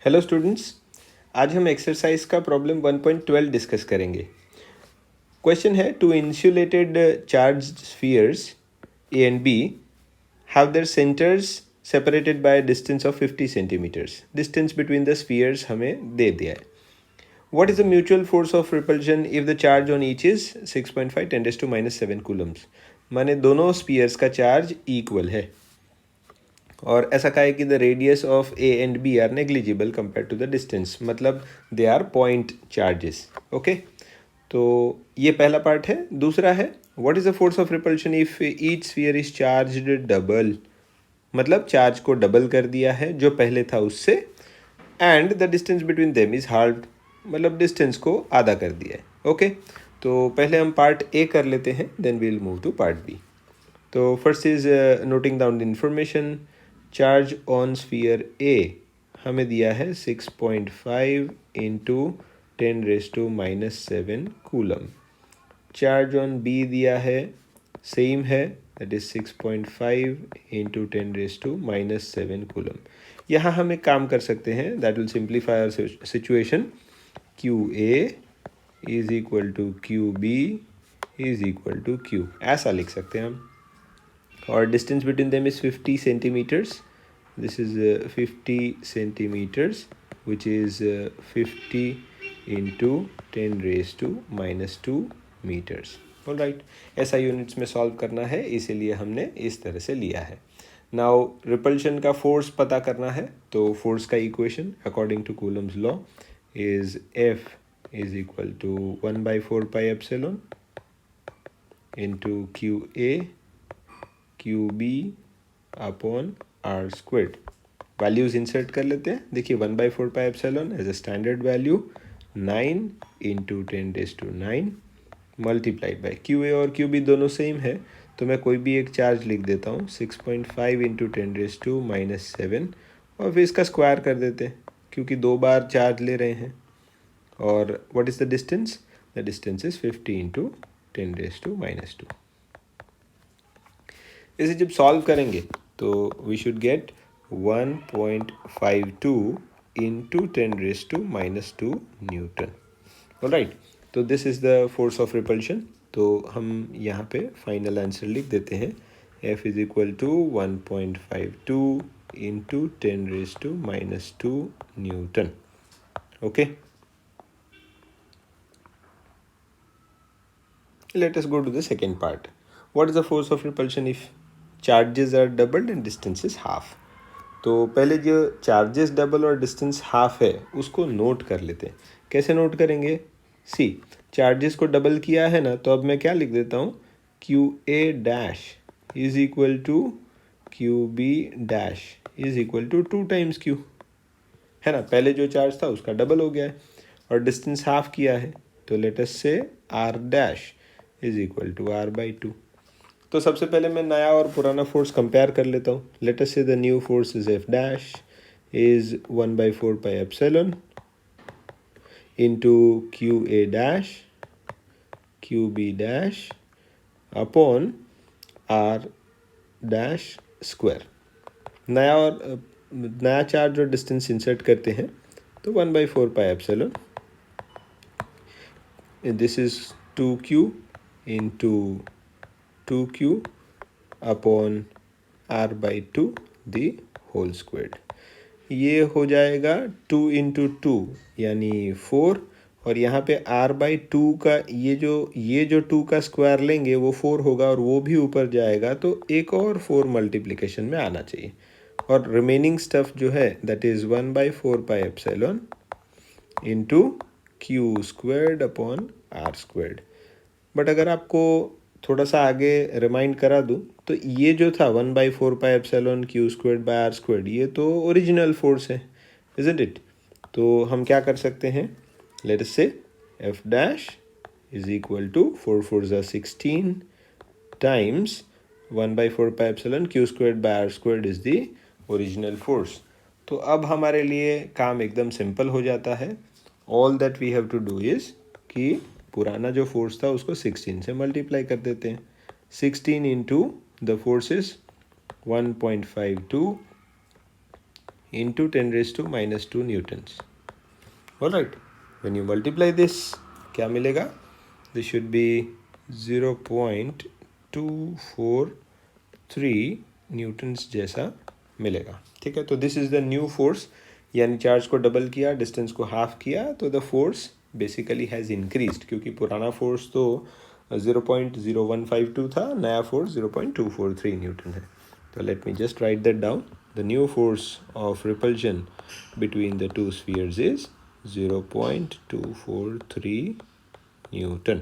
Hello students, आज हम exercise का प्रॉब्लम 1.12 डिस्कस करेंगे। क्वेश्चन है two insulated charge spheres A and B have their centres separated by distance of 50 centimetres. Distance between the spheres हमें दे दिया है। What is the mutual force of repulsion if the charge on each is 6.5 10⁻⁻⁷ coulombs. माने दोनों spheres का charge equal है और ऐसा कहा है कि the radius of A and B are negligible compare to the distance, मतलब they are point charges. Okay, तो ये पहला पार्ट है। दूसरा है what is the force of repulsion if each sphere is charged double, मतलब चार्ज को double कर दिया है जो पहले था उससे, and the distance between them is halved, मतलब डिस्टेंस को आधा कर दिया है। ओके, तो पहले हम पार्ट ए कर लेते हैं, then we will move to part B. तो first is noting down the information. Charge on sphere A हमें दिया है 6.5 into 10⁻⁻7 coulomb. Charge on B दिया है, सेम है, दैट इज 6.5 इंटू 10⁻⁻7 कूलम। यहाँ हम एक काम कर सकते हैं, that will simplify our situation. Q A is equal to Q B is equal to Q, ऐसा लिख सकते हैं हम। और distance between them is 50 centimetres. This is 50 centimetres which is 50 into 10⁻⁻2 metres. All right, ऐसा यूनिट्स में solve करना है, इसीलिए हमने इस तरह से लिया है। नाउ रिपल्शन का फोर्स पता करना है, तो फोर्स का equation according to Coulomb's law is F is equal to 1/4πε into Q A Q B upon R squared. Values insert कर लेते हैं। देखिए 1/4πε as a standard value 9 into 10⁻9 multiplied by Q A और क्यू बी दोनों same है, तो मैं कोई भी एक चार्ज लिख देता हूँ 6.5 इंटू 10⁻⁻7 और फिर इसका स्क्वायर कर देते हैं क्योंकि दो बार चार्ज ले रहे हैं। और what is the distance? The distance is 50 into 10⁻²। इसे जब सॉल्व करेंगे तो we should get 1.52 into 10⁻² newton. Alright, तो this is the force of repulsion. तो हम यहाँ पे फाइनल आंसर लिख देते हैं, F is equal to 1.52 into 10⁻² newton. Okay, let us go to the second part. What is the force of repulsion if charges are doubled and distance is half? तो पहले जो चार्जेस डबल और distance half है उसको note कर लेते हैं। कैसे नोट करेंगे? सी, चार्जेस को डबल किया है ना, तो अब मैं क्या लिख देता हूँ, Q A dash is equal to Q B dash is equal to 2 times Q, है ना। पहले जो चार्ज था उसका डबल हो गया है और डिस्टेंस हाफ किया है, तो let us say R dash is equal to r/2। तो सबसे पहले मैं नया और पुराना फोर्स कंपेयर कर लेता हूँ। Let us say the new force is F dash is 1/4πε into Q A dash Q B dash upon R dash square. नया चार्ज और डिस्टेंस इंसर्ट करते हैं, तो 1/4πε, this is 2q into 2q upon r/2 the whole squared. ये हो जाएगा 2 into 2 यानी 4, और यहाँ पे r/2 का ये जो 2 का स्क्वायर लेंगे वो 4 होगा और वो भी ऊपर जाएगा, तो एक और 4 मल्टीप्लिकेशन में आना चाहिए। और रिमेनिंग स्टफ जो है that is 1/4πε into Q squared upon R squared. But अगर आपको थोड़ा सा आगे रिमाइंड करा दूँ, तो ये जो था 1/4πε Q squared by R squared, ये तो ओरिजिनल फोर्स है, इजंट इट। तो हम क्या कर सकते हैं, late us say F dash is equal to 4 4 16 times 1/4πε Q squared by R squared is the original force. तो अब हमारे लिए काम एकदम सिंपल हो जाता है। All that we have to do is कि पुराना जो फोर्स था उसको 16 से मल्टीप्लाई कर देते हैं। 16 into the forces 1.52 into 10 raised to minus 2 newtons. Alright, when you multiply this, क्या मिलेगा? This should be 0.243 न्यूटन्स जैसा मिलेगा. ठीक है, तो this is the new force, यानी चार्ज को डबल किया, डिस्टेंस को हाफ किया, तो the force basically has increased, क्योंकि पुराना फोर्स तो 0.0152 था, नया फोर्स 0.243 न्यूटन है. तो let me just right that down. The new force of repulsion between the two spheres is 0.243 Newton.